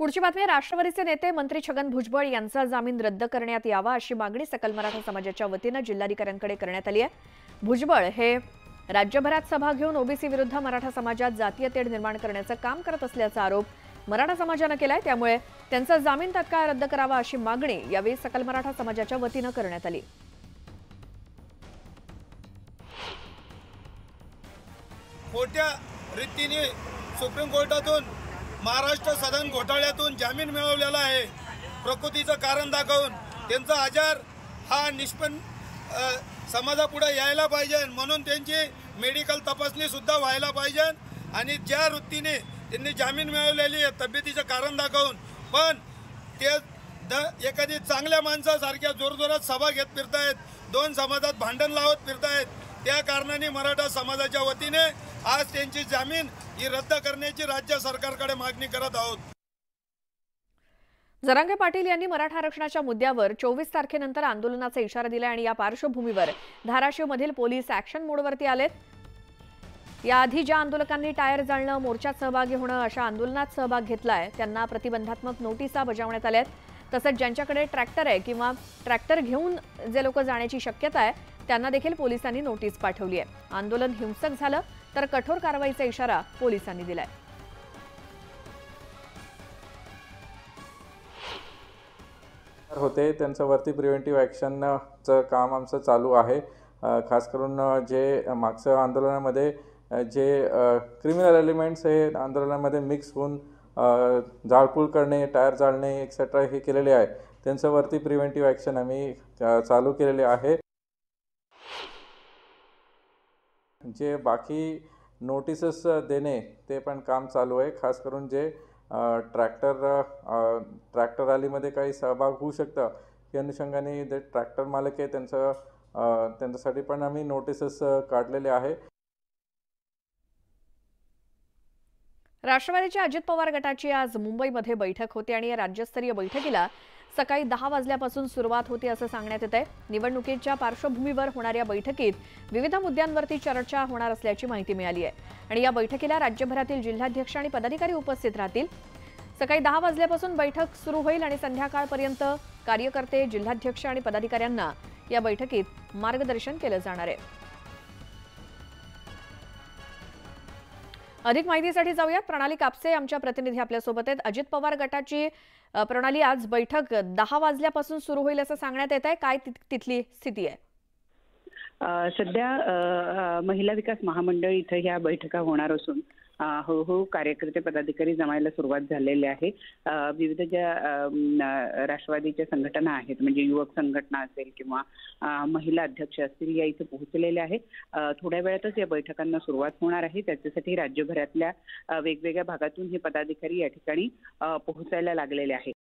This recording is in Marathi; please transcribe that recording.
पुढची बातमी राष्ट्रवादीचे नेते मंत्री छगन भुजबळ यांचा जामीन रद्द करण्यात यावा अशी मागणी सकल मराठा समाजाच्या वतीने जिल्हाधिकाऱ्यांकडे करण्यात आली आहे। भुजबळ हे राज्यभरात सभा घेऊन ओबीसी विरुद्ध मराठा समाजात जातीय तेढ निर्माण करण्याचं काम करत असल्याचा आरोप मराठा समाजाने केलाय। त्यामुळे त्यांचा जामीन तत्काळ रद्द करावा अशी मागणी यावेळी सकल मराठा समाजाच्या वतीने करण्यात आली। मोठ्या रीतीने सुप्रीम कोर्टातून महाराष्ट्र सदन घोटाळ्यातून जामीन मिळवलेला आहे। प्रकृतीचं कारण दाखवून त्यांचा आजार हा निष्पन्न समाजापुढे यायला पाहिजे, म्हणून त्यांची मेडिकल तपासणी सुद्धा व्हायला पाहिजे। आणि ज्या वृत्तीने त्यांनी जामीन मिळवलेली आहे तब्येतीचं कारण दाखवून, पण ते एखादी चांगल्या माणसासारख्या जोरजोरात सभा घेत फिरतायत, दोन समाजात भांडण लावत फिरतायत। त्या कारणाने मराठा समाजाच्या वतीने आज त्यांची जामीन ही रद्द करण्याची राज्य सरकारकडे मागणी करत आहोत। जरांगे पाटील यांनी मराठा आरक्षणाच्या मुद्द्यावर 24 तारखेनंतर आंदोलनाचा इशारा दिला आणि या पार्श्वभूमीवर धाराशिवमधील पोलीस ॲक्शन मोडवरती आलेत। याआधी ज्या आंदोलकांनी टायर जाळणं, मोर्चात सहभागी होणं अशा आंदोलनात सहभाग घेतलाय त्यांना प्रतिबंधात्मक नोटिसा बजावण्यात आल्यात। तसंच ज्यांच्याकडे ट्रॅक्टर आहे किंवा ट्रॅक्टर घेऊन जे लोक जाण्याची शक्यता आहे त्यांना देखील पोलिसांनी नोटीस पाठवली आहे। आंदोलन हिंसक झालं तर कठोर कारवाईचा इशारा पोलिसांनी दिलाय। होते त्यांच्यावरती प्रिव्हेंटिव्ह ॲक्शनचं काम आमचं चालू आहे। खास करून जे मागच्या आंदोलनामध्ये जे क्रिमिनल एलिमेंट्स हे आंदोलनामध्ये मिक्स होऊन जाळपोळ करणे, टायर जाळणे एक्सेट्रा हे केलेले आहे, त्यांच्यावरती प्रिव्हेंटिव्ह ॲक्शन आम्ही चालू केलेले आहे। जे बाकी नोटिसेस देणे ते पण काम चालू आहे। खास करून जे ट्रॅक्टर रॅलीमध्ये काही सहभाग होऊ शकतं या अनुषंगाने जे ट्रॅक्टर मालक आहे त्यांच्यासाठी पण आम्ही नोटिसेस काढलेले आहे। राष्ट्रवादीच्या अजित पवार गटाची आज मुंबईमध्ये बैठक होती आणि या राज्यस्तरीय बैठकीला सकाळी 10 वाजल्यापासून सुरुवात होती असं सांगण्यात येत आहे। निवडणुकीच्या पार्श्वभूमीवर होणाऱ्या बैठकीत विविध मुद्द्यांवरती चर्चा होणार असल्याची माहिती मिळाली आहे आणि या बैठकीला राज्यभरातील जिल्हाध्यक्ष आणि पदाधिकारी उपस्थित राहतील। सकाळी 10 वाजल्यापासून बैठक सुरू होईल आणि संध्याकाळपर्यंत कार्यकर्ते, जिल्हाध्यक्ष आणि पदाधिकाऱ्यांना या बैठकीत मार्गदर्शन केलं जाणार आहे। अधिक माहितीसाठी जाऊयात, प्रणाली कापसे आमच्या प्रतिनिधी आपल्यासोबत आहेत। अजित पवार गटाची प्रणाली आज बैठक 10 वाजल्यापासून सुरू होईल असं सांगण्यात येत आहे, काय तिथली स्थिती आहे? सध्या महिला विकास महामंडळ इथे ह्या बैठका होणार असून हळूहळू कार्यकर्ते पदाधिकारी जमायला सुरुवात झालेली आहे। विविध ज्या राष्ट्रवादीच्या संघटना आहेत, म्हणजे युवक संघटना असेल किंवा महिला अध्यक्ष असतील, या इथे पोहोचलेल्या आहेत। थोड्या वेळातच या बैठकांना सुरुवात होणार आहे। त्याच्यासाठी राज्यभरातल्या वेगवेगळ्या भागातून हे पदाधिकारी या ठिकाणी पोहोचायला लागलेले आहेत।